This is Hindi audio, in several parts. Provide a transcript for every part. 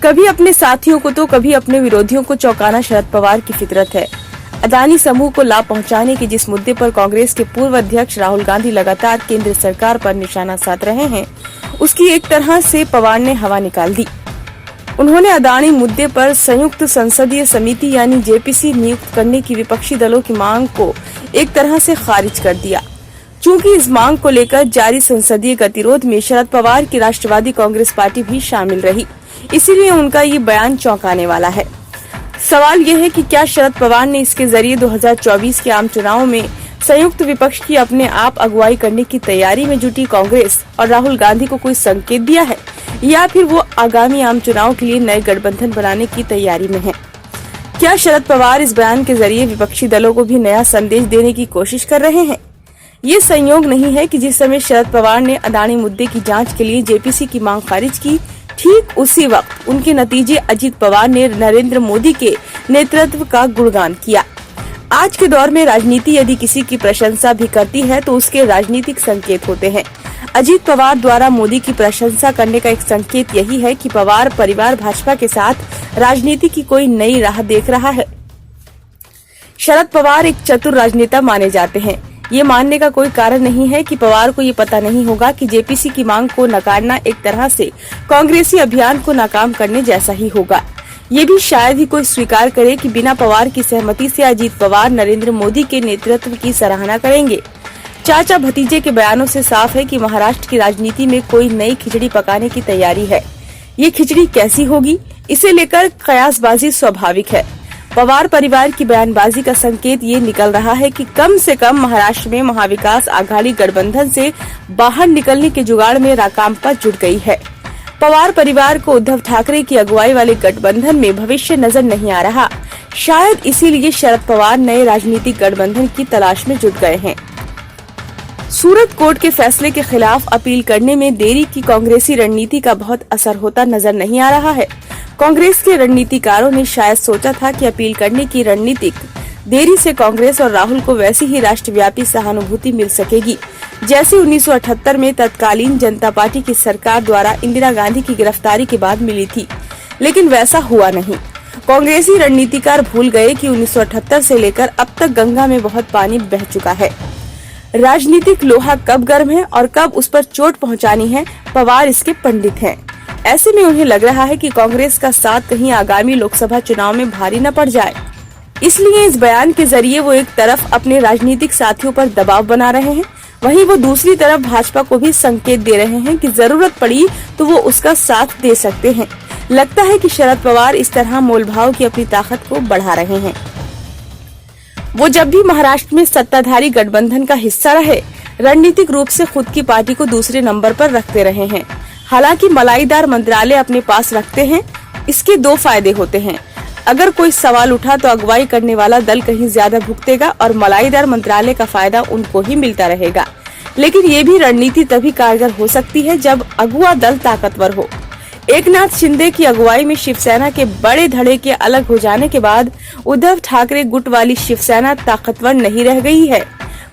कभी अपने साथियों को तो कभी अपने विरोधियों को चौंकाना शरद पवार की फितरत है। अदानी समूह को लाभ पहुंचाने के जिस मुद्दे पर कांग्रेस के पूर्व अध्यक्ष राहुल गांधी लगातार केंद्र सरकार पर निशाना साध रहे हैं, उसकी एक तरह से पवार ने हवा निकाल दी। उन्होंने अदानी मुद्दे पर संयुक्त संसदीय समिति यानी जेपीसी नियुक्त करने की विपक्षी दलों की मांग को एक तरह से खारिज कर दिया। चूंकि इस मांग को लेकर जारी संसदीय गतिरोध में शरद पवार की राष्ट्रवादी कांग्रेस पार्टी भी शामिल रही, इसीलिए उनका ये बयान चौंकाने वाला है। सवाल ये है कि क्या शरद पवार ने इसके जरिए 2024 के आम चुनाव में संयुक्त विपक्ष की अपने आप अगुवाई करने की तैयारी में जुटी कांग्रेस और राहुल गांधी को कोई संकेत दिया है, या फिर वो आगामी आम चुनाव के लिए नए गठबंधन बनाने की तैयारी में है? क्या शरद पवार इस बयान के जरिए विपक्षी दलों को भी नया संदेश देने की कोशिश कर रहे हैं? ये संयोग नहीं है कि जिस समय शरद पवार ने अदानी मुद्दे की जांच के लिए जेपीसी की मांग खारिज की, ठीक उसी वक्त उनके नतीजे अजित पवार ने नरेंद्र मोदी के नेतृत्व का गुणगान किया। आज के दौर में राजनीति यदि किसी की प्रशंसा भी करती है तो उसके राजनीतिक संकेत होते हैं। अजित पवार द्वारा मोदी की प्रशंसा करने का एक संकेत यही है कि पवार परिवार भाजपा के साथ राजनीति की कोई नई राह देख रहा है। शरद पवार एक चतुर राजनेता माने जाते हैं। ये मानने का कोई कारण नहीं है कि पवार को ये पता नहीं होगा कि जेपीसी की मांग को नकारना एक तरह से कांग्रेसी अभियान को नाकाम करने जैसा ही होगा। ये भी शायद ही कोई स्वीकार करे कि बिना पवार की सहमति से अजित पवार नरेंद्र मोदी के नेतृत्व की सराहना करेंगे। चाचा भतीजे के बयानों से साफ है कि महाराष्ट्र की राजनीति में कोई नई खिचड़ी पकाने की तैयारी है। ये खिचड़ी कैसी होगी, इसे लेकर कयासबाजी स्वाभाविक है। पवार परिवार की बयानबाजी का संकेत ये निकल रहा है कि कम से कम महाराष्ट्र में महाविकास आघाड़ी गठबंधन से बाहर निकलने के जुगाड़ में राकांपा जुट गई है। पवार परिवार को उद्धव ठाकरे की अगुवाई वाले गठबंधन में भविष्य नजर नहीं आ रहा। शायद इसीलिए शरद पवार नए राजनीतिक गठबंधन की तलाश में जुट गए हैं। सूरत कोर्ट के फैसले के खिलाफ अपील करने में देरी की कांग्रेसी रणनीति का बहुत असर होता नजर नहीं आ रहा है। कांग्रेस के रणनीतिकारों ने शायद सोचा था कि अपील करने की रणनीतिक देरी से कांग्रेस और राहुल को वैसी ही राष्ट्रव्यापी सहानुभूति मिल सकेगी जैसे 1978 में तत्कालीन जनता पार्टी की सरकार द्वारा इंदिरा गांधी की गिरफ्तारी के बाद मिली थी, लेकिन वैसा हुआ नहीं। कांग्रेसी रणनीतिकार भूल गए कि 1978 से लेकर अब तक गंगा में बहुत पानी बह चुका है। राजनीतिक लोहा कब गर्म है और कब उस पर चोट पहुंचानी है, पवार इसके पंडित हैं। ऐसे में उन्हें लग रहा है कि कांग्रेस का साथ कहीं आगामी लोकसभा चुनाव में भारी न पड़ जाए। इसलिए इस बयान के जरिए वो एक तरफ अपने राजनीतिक साथियों पर दबाव बना रहे हैं, वहीं वो दूसरी तरफ भाजपा को भी संकेत दे रहे हैं कि जरूरत पड़ी तो वो उसका साथ दे सकते हैं। लगता है कि शरद पवार इस तरह मोलभाव की अपनी ताकत को बढ़ा रहे हैं। वो जब भी महाराष्ट्र में सत्ताधारी गठबंधन का हिस्सा रहे, रणनीतिक रूप से खुद की पार्टी को दूसरे नंबर पर रखते रहे हैं। हालांकि मलाईदार मंत्रालय अपने पास रखते हैं, इसके दो फायदे होते हैं। अगर कोई सवाल उठा तो अगुवाई करने वाला दल कहीं ज्यादा भुगतेगा और मलाईदार मंत्रालय का फायदा उनको ही मिलता रहेगा। लेकिन ये भी रणनीति तभी कारगर हो सकती है जब अगुवा दल ताकतवर हो। एकनाथ शिंदे की अगुवाई में शिवसेना के बड़े धड़े के अलग हो जाने के बाद उद्धव ठाकरे गुट वाली शिवसेना ताकतवर नहीं रह गई है।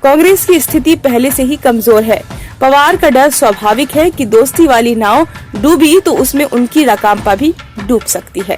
कांग्रेस की स्थिति पहले से ही कमजोर है। पवार का डर स्वाभाविक है कि दोस्ती वाली नाव डूबी तो उसमें उनकी राकांपा भी डूब सकती है।